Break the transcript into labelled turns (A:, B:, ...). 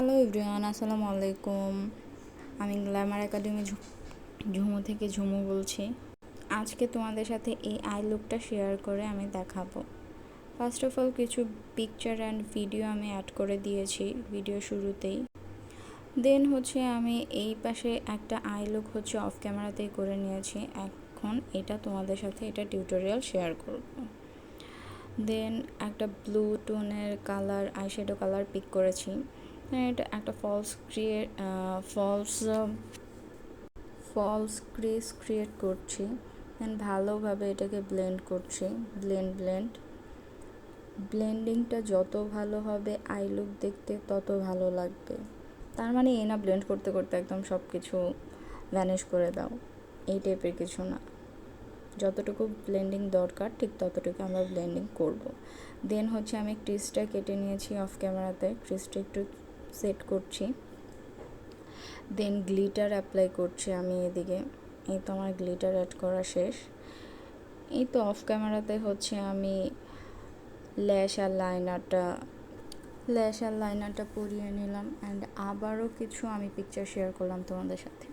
A: Hello everyone, আসসালামু আলাইকুম। আমি গ্ল্যামার একাডেমি ঝুমু থেকে ঝুমু বলছি। আজকে তোমাদের সাথে এই আই লুকটা শেয়ার করে আমি দেখাবো। ফার্স্ট অফ অল কিছু পিকচার অ্যান্ড ভিডিও আমি অ্যাড করে দিয়েছি ভিডিও শুরুতেই। দেন আমি এই পাশে একটা আই লুক অফ ক্যামেরাতেই করে নিয়েছি। এখন এটা তোমাদের সাথে এটা টিউটোরিয়াল শেয়ার করব। দেন একটা ব্লু টোনের কালার আইশ্যাডো কালার পিক করেছি। এটা একটা ফলস ক্রিজ ক্রিয়েট করছি। দেন ভালোভাবে এটাকে ব্লেন্ড করছি। ব্লেন্ডিংটা যত ভালো হবে আই লুক দেখতে তত ভালো লাগবে। তার মানে এই না ব্লেন্ড করতে করতে একদম সব কিছু ভ্যানিশ করে দাও, এই টাইপের কিছু না। যতটুকু ব্লেন্ডিং দরকার ঠিক ততটুকু আমরা ব্লেন্ডিং করব। দেন আমি ক্রিজটা কেটে নিয়েছি অফ ক্যামেরাতে। ক্রিজটা একটু সেট করছি। দেন গ্লিটার অ্যাপ্লাই করছি আমি এদিকে। এই তো আমার গ্লিটার অ্যাড করা শেষ। এই তো অফ ক্যামেরাতে আমি ল্যাশ আর লাইনারটা পরিয়ে নিলাম। অ্যান্ড আবারও কিছু আমি পিকচার শেয়ার করলাম তোমাদের সাথে।